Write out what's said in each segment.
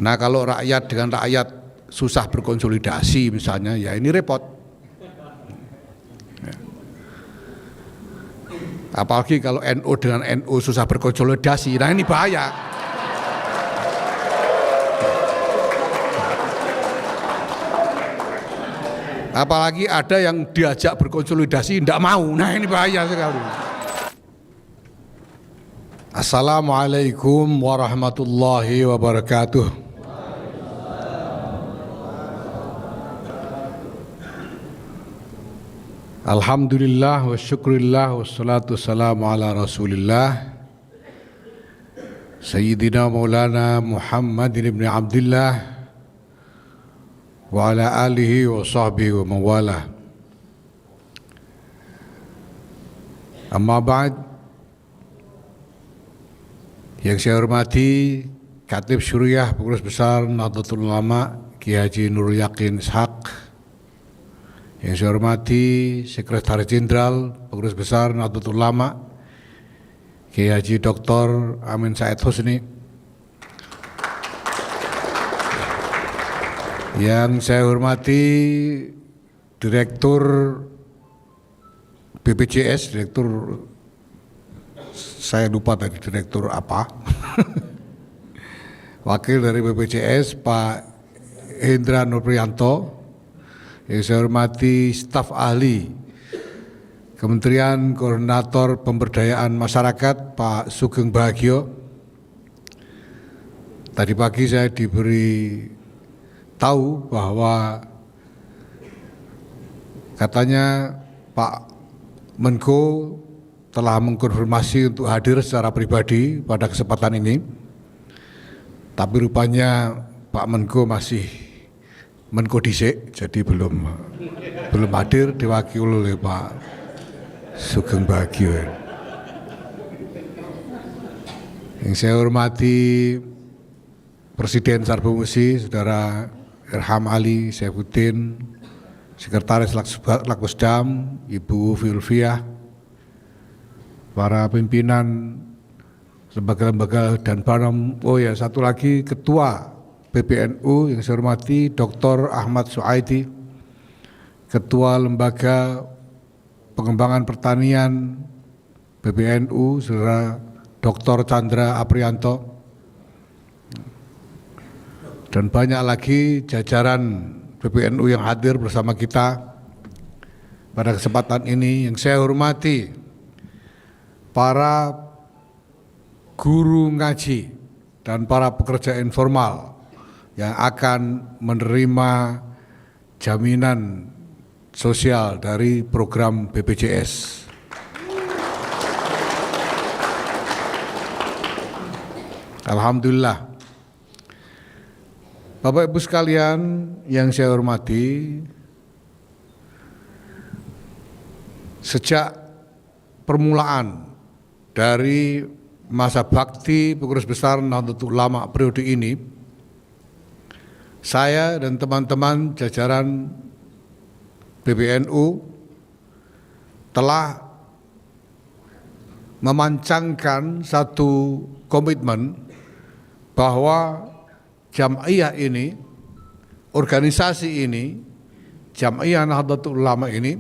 Nah kalau rakyat dengan rakyat susah berkonsolidasi misalnya, ya ini repot. Apalagi kalau NU dengan NU susah berkonsolidasi, nah ini bahaya. Apalagi ada yang diajak berkonsolidasi tidak mau, nah ini bahaya sekali. Assalamualaikum warahmatullahi wabarakatuh. Alhamdulillah wa syukurillah wassalatu wassalamu ala rasulillah Sayyidina Maulana Muhammadin ibn Abdillah wa ala alihi wa sahbihi wa mawalah. Amma ba'd, yang saya hormati Khatib Syuriah Pengurus Besar Nahdlatul Ulama Kiai Haji Nurul Yakin Ishaq, yang saya hormati Sekretaris Jenderal Pengurus Besar Nahdlatul Ulama Kiai Haji Dr. Amin Said Husni, yang saya hormati Direktur BPJS, Direktur saya lupa tadi Direktur apa, Wakil dari BPJS Pak Hendra Nurprianto, yang saya hormati staf ahli Kementerian Koordinator Pemberdayaan Masyarakat Pak Sugeng Bahagio. Tadi pagi saya diberi tahu bahwa katanya Pak Menko telah mengkonfirmasi untuk hadir secara pribadi pada kesempatan ini, tapi rupanya Pak Menko masih Menko dhisik, jadi belum hadir, diwakili oleh Pak Sugeng Bahagio. Yang saya hormati Presiden Sarbo Musi, Saudara Irham Ali Saifuddin, Sekretaris Lakusdam Ibu Filviah, para pimpinan lembaga-lembaga dan badan, satu lagi Ketua PBNU yang saya hormati Dr. Ahmad Suaidi, Ketua Lembaga Pengembangan Pertanian PBNU Saudara Dr. Chandra Aprianto, dan banyak lagi jajaran PBNU yang hadir bersama kita pada kesempatan ini. Yang saya hormati para guru ngaji dan para pekerja informal yang akan menerima jaminan sosial dari program BPJS. Alhamdulillah. Bapak Ibu sekalian yang saya hormati, sejak permulaan dari masa bakti Pengurus Besar Nahdlatul Ulama periode ini, saya dan teman-teman jajaran PBNU telah memancangkan satu komitmen bahwa Jam'iyah ini, organisasi ini, Jam'iyah Nahdlatul Ulama ini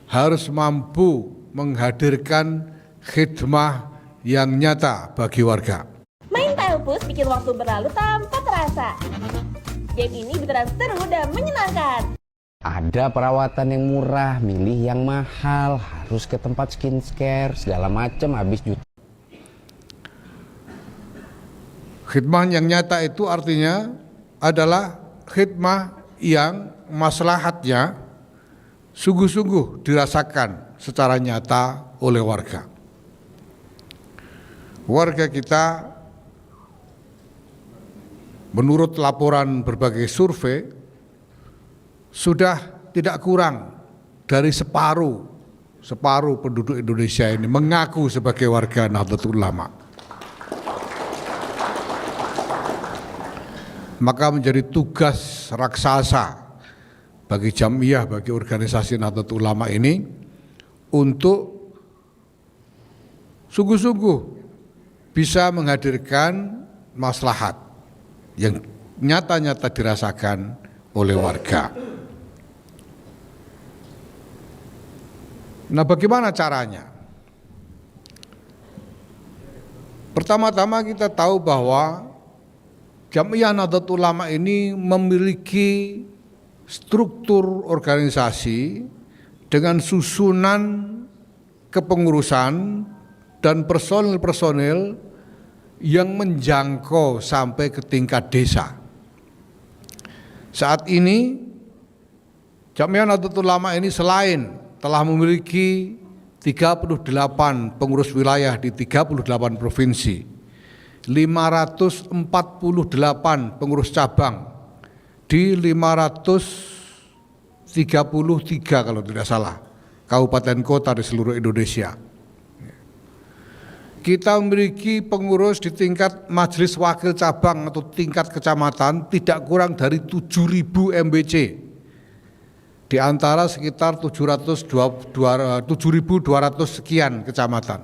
harus mampu menghadirkan khidmah yang nyata bagi warga. Main Tilepus bikin waktu berlalu tanpa terasa. Game ini beneran seru dan menyenangkan. Ada perawatan yang murah, milih yang mahal, harus ke tempat skincare, segala macam habis juta. Khidmah yang nyata itu artinya adalah khidmah yang maslahatnya sungguh-sungguh dirasakan secara nyata oleh warga. Warga kita menurut laporan berbagai survei sudah tidak kurang dari separuh penduduk Indonesia ini mengaku sebagai warga Nahdlatul Ulama. Maka menjadi tugas raksasa bagi Jam'iyah, bagi organisasi Nahdlatul Ulama ini untuk sungguh-sungguh bisa menghadirkan maslahat yang nyata-nyata dirasakan oleh warga. Nah, bagaimana caranya? Pertama-tama kita tahu bahwa Jam'iyah Nahdlatul Ulama ini memiliki struktur organisasi dengan susunan kepengurusan dan personil-personil yang menjangkau sampai ke tingkat desa. Saat ini Jam'iyah Nahdlatul Ulama ini selain telah memiliki 38 pengurus wilayah di 38 provinsi, 548 pengurus cabang di 533 kalau tidak salah kabupaten kota di seluruh Indonesia. Kita memiliki pengurus di tingkat majelis wakil cabang atau tingkat kecamatan tidak kurang dari 7.000 MBC. Di antara sekitar 7.200 sekian kecamatan.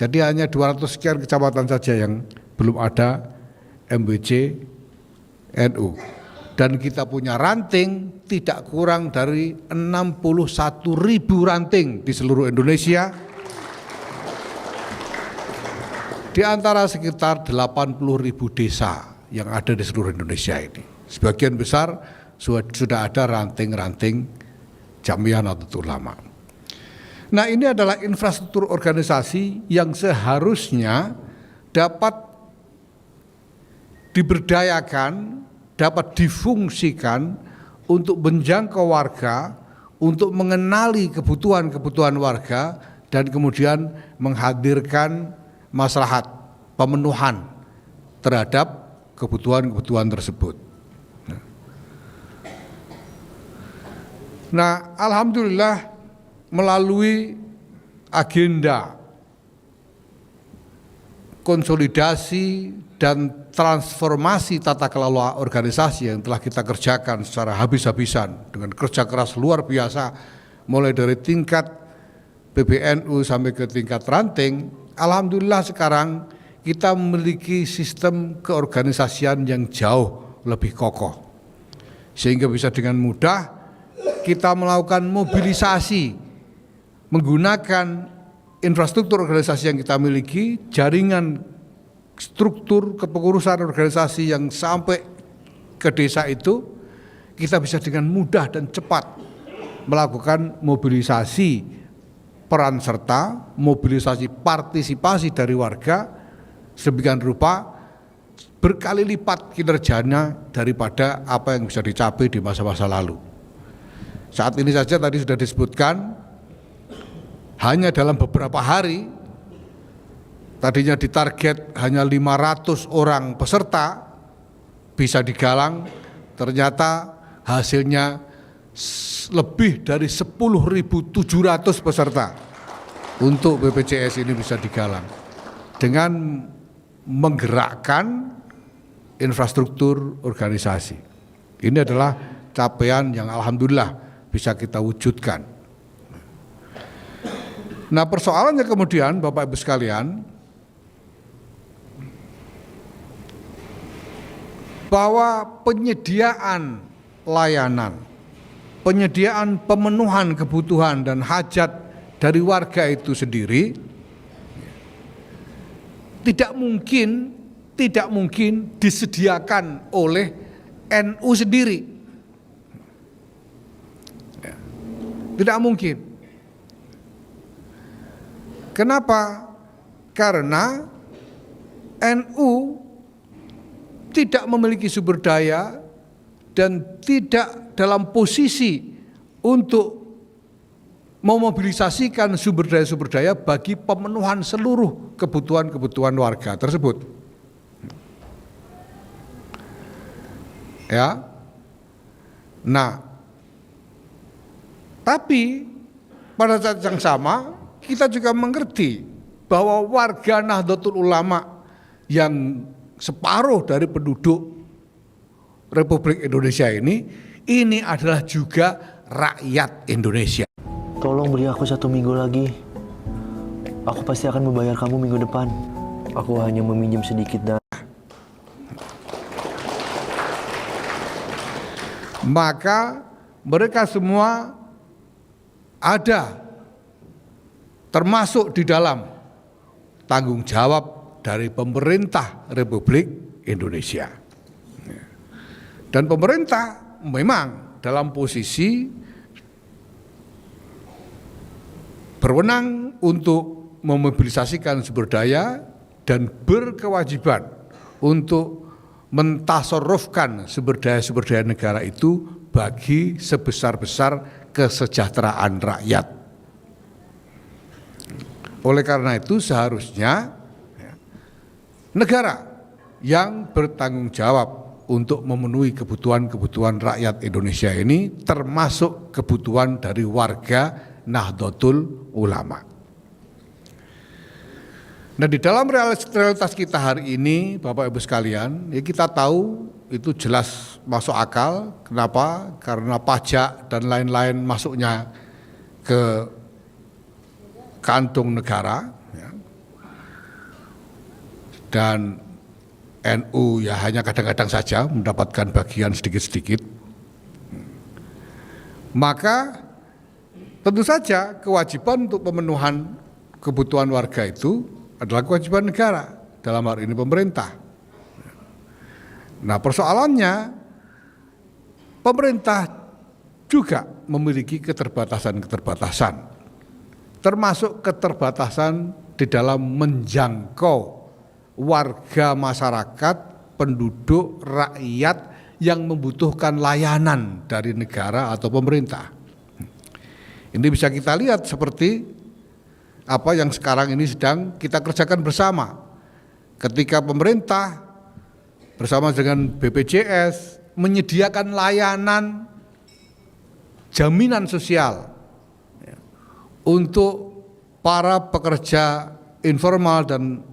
Jadi hanya 200 sekian kecamatan saja yang belum ada MBC NU. Dan kita punya ranting tidak kurang dari 61.000 ranting di seluruh Indonesia. Di antara sekitar 80.000 desa yang ada di seluruh Indonesia ini. Sebagian besar sudah ada ranting-ranting Jam'iyah Nahdlatul Ulama. Nah, ini adalah infrastruktur organisasi yang seharusnya dapat diberdayakan, dapat difungsikan untuk menjangkau warga, untuk mengenali kebutuhan-kebutuhan warga, dan kemudian menghadirkan maslahat pemenuhan terhadap kebutuhan-kebutuhan tersebut. Nah, alhamdulillah melalui agenda konsolidasi dan transformasi tata kelola organisasi yang telah kita kerjakan secara habis-habisan dengan kerja keras luar biasa mulai dari tingkat PBNU sampai ke tingkat ranting, alhamdulillah sekarang kita memiliki sistem keorganisasian yang jauh lebih kokoh sehingga bisa dengan mudah kita melakukan mobilisasi menggunakan infrastruktur organisasi yang kita miliki, jaringan struktur kepengurusan organisasi yang sampai ke desa itu, kita bisa dengan mudah dan cepat melakukan mobilisasi peran serta, mobilisasi partisipasi dari warga sedemikian rupa berkali lipat kinerjanya daripada apa yang bisa dicapai di masa-masa lalu. Saat ini saja tadi sudah disebutkan, hanya dalam beberapa hari, tadinya ditarget hanya 500 orang peserta bisa digalang, ternyata hasilnya lebih dari 10.700 peserta untuk BPJS ini bisa digalang dengan menggerakkan infrastruktur organisasi. Ini adalah capaian yang alhamdulillah bisa kita wujudkan. Nah, persoalannya kemudian Bapak Ibu sekalian, bahwa penyediaan layanan, penyediaan pemenuhan kebutuhan dan hajat dari warga itu sendiri tidak mungkin disediakan oleh NU sendiri. Tidak mungkin. Kenapa? Karena NU tidak memiliki sumber daya dan tidak dalam posisi untuk memobilisasikan sumber daya bagi pemenuhan seluruh kebutuhan-kebutuhan warga tersebut. Ya. Nah, tapi pada saat yang sama kita juga mengerti bahwa warga Nahdlatul Ulama yang separuh dari penduduk Republik Indonesia ini adalah juga rakyat Indonesia. Tolong beri aku 1 minggu lagi. Aku pasti akan membayar kamu minggu depan. Aku hanya meminjam sedikit dan maka mereka semua ada termasuk di dalam tanggung jawab dari pemerintah Republik Indonesia. Dan pemerintah memang dalam posisi berwenang untuk memobilisasikan sumber daya dan berkewajiban untuk mentasarrufkan sumber daya negara itu bagi sebesar-besar kesejahteraan rakyat. Oleh karena itu seharusnya negara yang bertanggung jawab untuk memenuhi kebutuhan-kebutuhan rakyat Indonesia ini, termasuk kebutuhan dari warga Nahdlatul Ulama. Nah, di dalam realitas kita hari ini, Bapak Ibu sekalian, ya kita tahu itu jelas masuk akal. Kenapa? Karena pajak dan lain-lain masuknya ke kantong negara, ya. Dan NU ya hanya kadang-kadang saja mendapatkan bagian sedikit-sedikit. Maka tentu saja kewajiban untuk pemenuhan kebutuhan warga itu adalah kewajiban negara, dalam hal ini pemerintah. Nah, persoalannya pemerintah juga memiliki keterbatasan-keterbatasan, termasuk keterbatasan di dalam menjangkau warga masyarakat, penduduk, rakyat yang membutuhkan layanan dari negara atau pemerintah. Ini bisa kita lihat seperti apa yang sekarang ini sedang kita kerjakan bersama. Ketika pemerintah bersama dengan BPJS menyediakan layanan jaminan sosial untuk para pekerja informal dan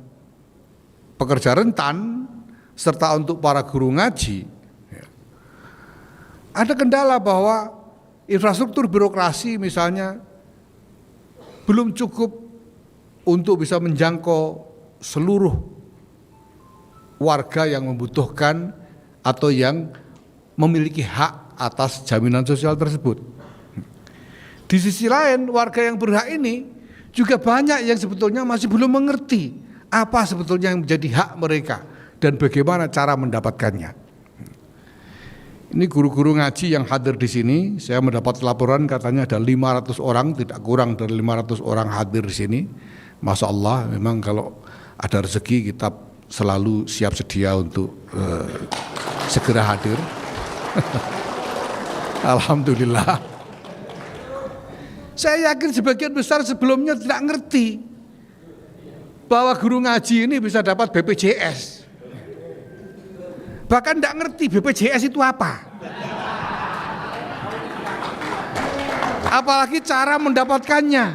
pekerja rentan, serta untuk para guru ngaji. Ada kendala bahwa infrastruktur birokrasi misalnya belum cukup untuk bisa menjangkau seluruh warga yang membutuhkan atau yang memiliki hak atas jaminan sosial tersebut. Di sisi lain, warga yang berhak ini juga banyak yang sebetulnya masih belum mengerti apa sebetulnya yang menjadi hak mereka dan bagaimana cara mendapatkannya. Ini guru-guru ngaji yang hadir di sini, saya mendapat laporan katanya ada 500 orang, tidak kurang dari 500 orang hadir di sini. Masya Allah, memang kalau ada rezeki kita selalu siap sedia untuk segera hadir. Alhamdulillah. Saya yakin sebagian besar sebelumnya tidak ngerti bahwa guru ngaji ini bisa dapat BPJS. Bahkan tidak ngerti BPJS itu apa. Apalagi cara mendapatkannya.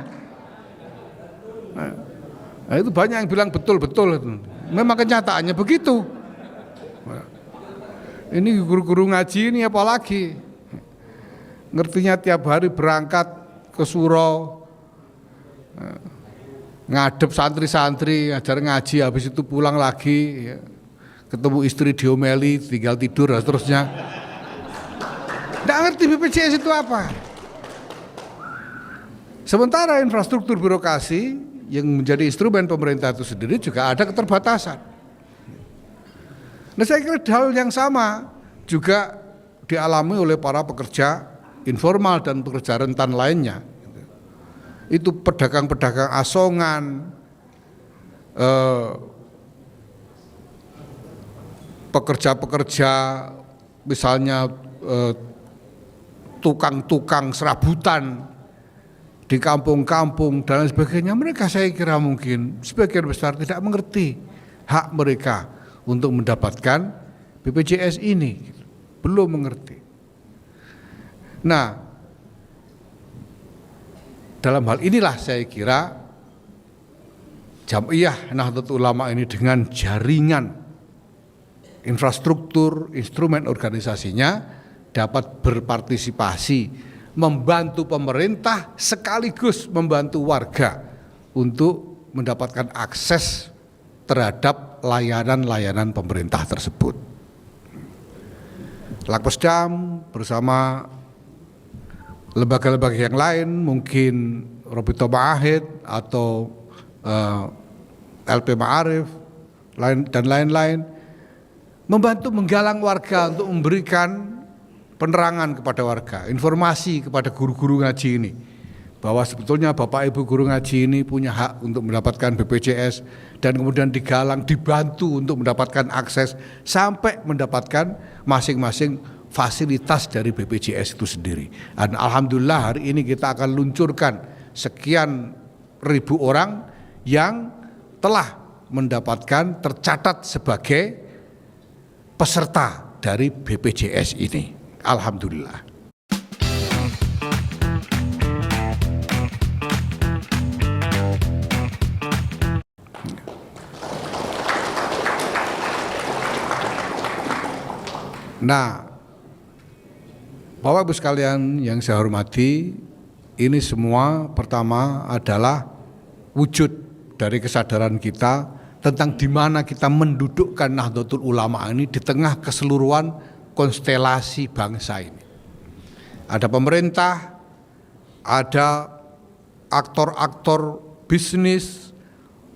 Nah, itu banyak yang bilang betul-betul. Memang kenyataannya begitu. Ini guru-guru ngaji ini apalagi. Ngertinya tiap hari berangkat ke surau, ngadep santri-santri, ngajar ngaji, habis itu pulang lagi, ketemu istri diomeli, tinggal tidur dan seterusnya. Nggak ngerti BPJS itu apa. Sementara infrastruktur birokrasi yang menjadi instrumen pemerintah itu sendiri juga ada keterbatasan. Nah, saya kira hal yang sama juga dialami oleh para pekerja informal dan pekerja rentan lainnya. Itu pedagang-pedagang asongan, pekerja-pekerja misalnya tukang-tukang serabutan di kampung-kampung dan lain sebagainya, mereka saya kira mungkin sebagian besar tidak mengerti hak mereka untuk mendapatkan BPJS ini, belum mengerti. Nah, dalam hal inilah saya kira Jam'iyah Nahdlatul Ulama ini dengan jaringan infrastruktur, instrumen organisasinya dapat berpartisipasi membantu pemerintah sekaligus membantu warga untuk mendapatkan akses terhadap layanan-layanan pemerintah tersebut. Lakpesdam bersama lembaga-lembaga yang lain, mungkin Robito Ma'ahid atau LP Ma'arif dan lain-lain, membantu menggalang warga untuk memberikan penerangan kepada warga, informasi kepada guru-guru ngaji ini, bahwa sebetulnya Bapak Ibu guru ngaji ini punya hak untuk mendapatkan BPJS, dan kemudian digalang, dibantu untuk mendapatkan akses sampai mendapatkan masing-masing fasilitas dari BPJS itu sendiri. Dan alhamdulillah hari ini kita akan luncurkan sekian ribu orang yang telah mendapatkan, tercatat sebagai peserta dari BPJS ini. Alhamdulillah. Nah, Bapak Ibu sekalian yang saya hormati, ini semua pertama adalah wujud dari kesadaran kita tentang di mana kita mendudukkan Nahdlatul Ulama ini di tengah keseluruhan konstelasi bangsa ini. Ada pemerintah, ada aktor-aktor bisnis,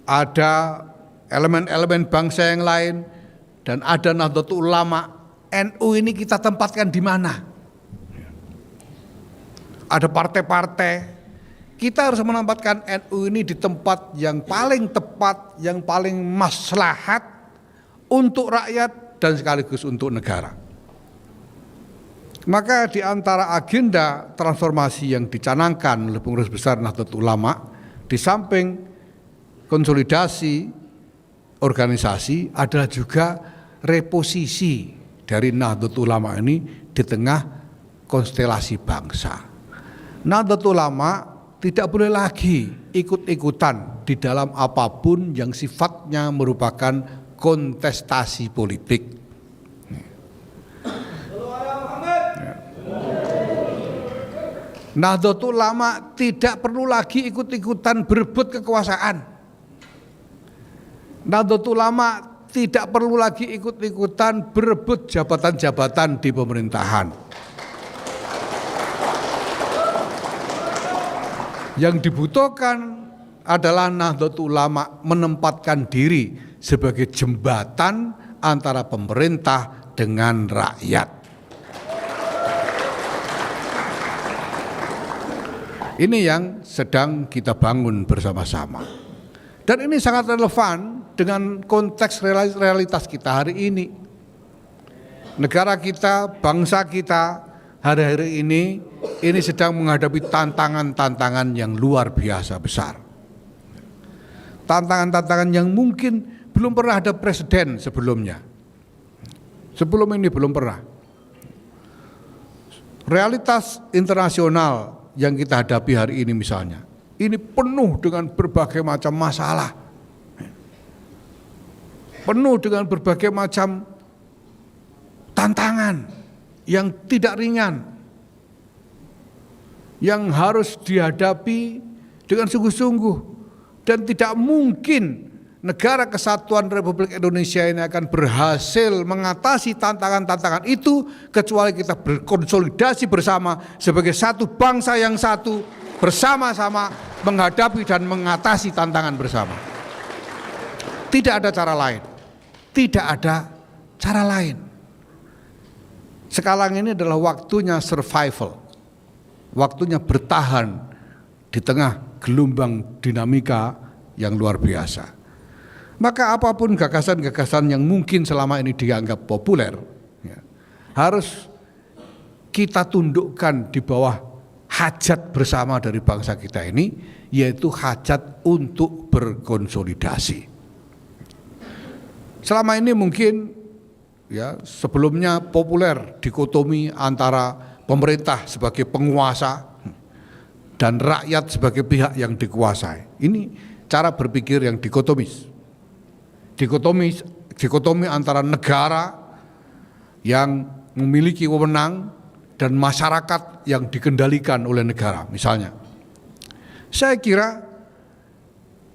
ada elemen-elemen bangsa yang lain, dan ada Nahdlatul Ulama. NU ini kita tempatkan di mana? Ada partai-partai. Kita harus menempatkan NU ini di tempat yang paling tepat, yang paling maslahat untuk rakyat dan sekaligus untuk negara. Maka di antara agenda transformasi yang dicanangkan oleh Pengurus Besar Nahdlatul Ulama, di samping konsolidasi organisasi adalah juga reposisi dari Nahdlatul Ulama ini di tengah konstelasi bangsa. Nahdlatul Ulama tidak boleh lagi ikut-ikutan di dalam apapun yang sifatnya merupakan kontestasi politik. Nahdlatul Ulama tidak perlu lagi ikut-ikutan berebut kekuasaan. Nahdlatul Ulama tidak perlu lagi ikut-ikutan berebut jabatan-jabatan di pemerintahan. Yang dibutuhkan adalah Nahdlatul Ulama menempatkan diri sebagai jembatan antara pemerintah dengan rakyat. Ini yang sedang kita bangun bersama-sama. Dan ini sangat relevan dengan konteks realitas kita hari ini. Negara kita, bangsa kita hari-hari ini sedang menghadapi tantangan-tantangan yang luar biasa besar. Tantangan-tantangan yang mungkin belum pernah ada presiden sebelumnya. Sebelum ini belum pernah. Realitas internasional yang kita hadapi hari ini misalnya, ini penuh dengan berbagai macam masalah. Penuh dengan berbagai macam tantangan yang tidak ringan, yang harus dihadapi dengan sungguh-sungguh, dan tidak mungkin negara kesatuan Republik Indonesia ini akan berhasil mengatasi tantangan-tantangan itu kecuali kita berkonsolidasi bersama sebagai satu bangsa yang satu, bersama-sama menghadapi dan mengatasi tantangan bersama. Tidak ada cara lain. Tidak ada cara lain. Sekarang ini adalah waktunya survival, waktunya bertahan di tengah gelombang dinamika yang luar biasa. Maka apapun gagasan-gagasan yang mungkin selama ini dianggap populer, ya, harus kita tundukkan di bawah hajat bersama dari bangsa kita ini, yaitu hajat untuk berkonsolidasi. Selama ini mungkin ya sebelumnya populer dikotomi antara pemerintah sebagai penguasa dan rakyat sebagai pihak yang dikuasai. Ini cara berpikir yang dikotomis. Dikotomi antara negara yang memiliki wewenang dan masyarakat yang dikendalikan oleh negara misalnya. Saya kira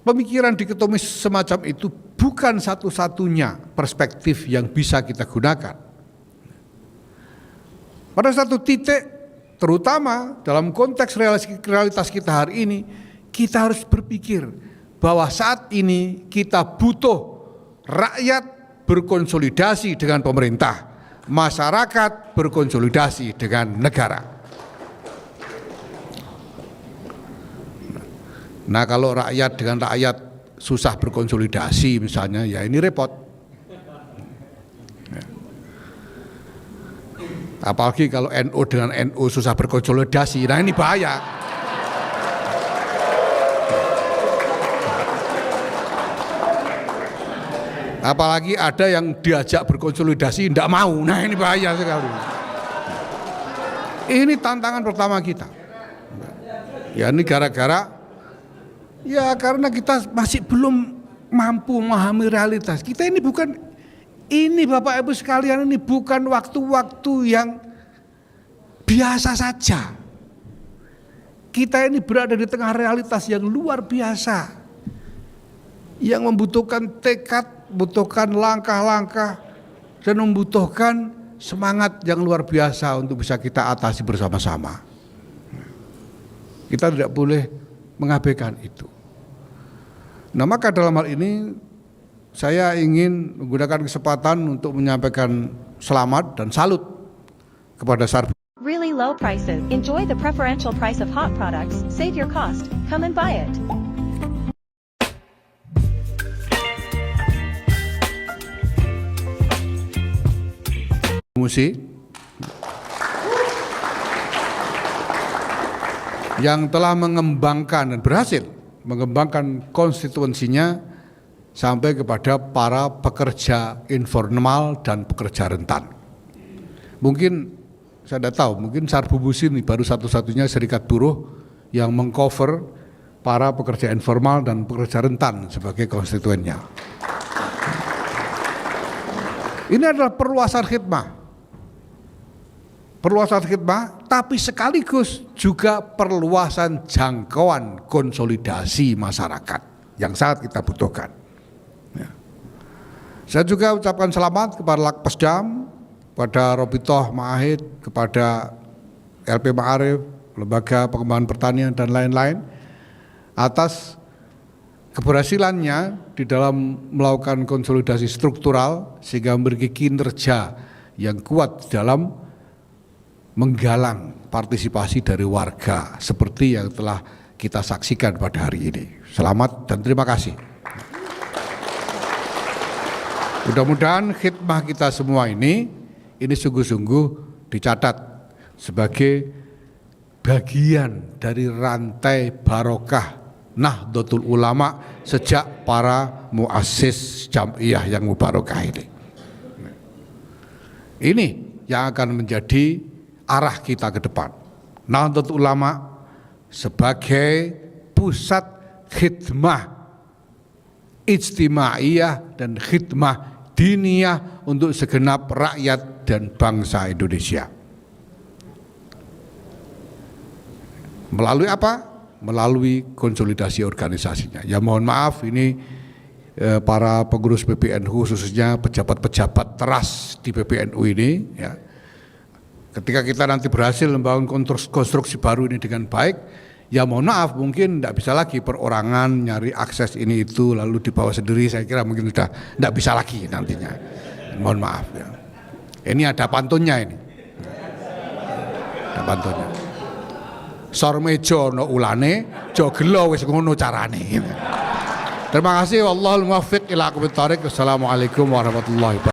pemikiran dikotomis semacam itu bukan satu-satunya perspektif yang bisa kita gunakan. Pada satu titik, terutama dalam konteks realitas kita hari ini, kita harus berpikir bahwa saat ini kita butuh rakyat berkonsolidasi dengan pemerintah, masyarakat berkonsolidasi dengan negara. Nah, kalau rakyat dengan rakyat susah berkonsolidasi misalnya, ya ini repot. Apalagi kalau NU dengan NU susah berkonsolidasi, nah ini bahaya. Apalagi ada yang diajak berkonsolidasi tidak mau, nah ini bahaya sekali. Ini tantangan pertama kita. Ya ini gara-gara, ya karena kita masih belum mampu memahami realitas. Kita ini bukan, ini Bapak Ibu sekalian, ini bukan waktu-waktu yang biasa saja. Kita ini berada di tengah realitas yang luar biasa, yang membutuhkan tekad, membutuhkan langkah-langkah, dan membutuhkan semangat yang luar biasa untuk bisa kita atasi bersama-sama. Kita tidak boleh mengabaikan itu. Nah, maka dalam hal ini saya ingin menggunakan kesempatan untuk menyampaikan selamat dan salut kepada Sarbu. Really low prices. Enjoy the preferential price of hot products. Save your cost. Come and buy it. Musi yang telah mengembangkan dan berhasil mengembangkan konstituensinya sampai kepada para pekerja informal dan pekerja rentan. Mungkin saya tidak tahu, mungkin Sarbu Musi ini baru satu-satunya serikat buruh yang mengcover para pekerja informal dan pekerja rentan sebagai konstituennya. Ini adalah perluasan khidmah, tapi sekaligus juga perluasan jangkauan konsolidasi masyarakat yang sangat kita butuhkan. Ya. Saya juga ucapkan selamat kepada Lakpesdam, kepada Robitoh Ma'ahid, kepada LP Ma'arif, Lembaga Pengembangan Pertanian dan lain-lain atas keberhasilannya di dalam melakukan konsolidasi struktural sehingga memiliki kinerja yang kuat dalam menggalang partisipasi dari warga seperti yang telah kita saksikan pada hari ini. Selamat dan terima kasih. Mudah-mudahan khidmah kita semua ini sungguh-sungguh dicatat sebagai bagian dari rantai barokah Nahdlatul Ulama sejak para muassis Jam'iyah yang mubarakah ini. Ini yang akan menjadi arah kita ke depan. Nahdlatul Ulama sebagai pusat khidmah ijtimaiyah dan khidmah diniyah untuk segenap rakyat dan bangsa Indonesia. Melalui apa? Melalui konsolidasi organisasinya. Ya mohon maaf ini para pengurus PBNU khususnya pejabat-pejabat teras di PBNU ini ya. Ketika kita nanti berhasil membangun konstruksi baru ini dengan baik, ya mohon maaf mungkin tidak bisa lagi perorangan nyari akses ini itu lalu dibawa sendiri, saya kira mungkin sudah tidak bisa lagi nantinya. Mohon maaf ya. Ini ada pantunnya ini. Ada pantunnya. Sormejo no ulane, jogelo wis ngono carane. Terima kasih, wallahul muwaffiq ila aqwamit thoriq. Wassalamualaikum warahmatullahi wabarakatuh.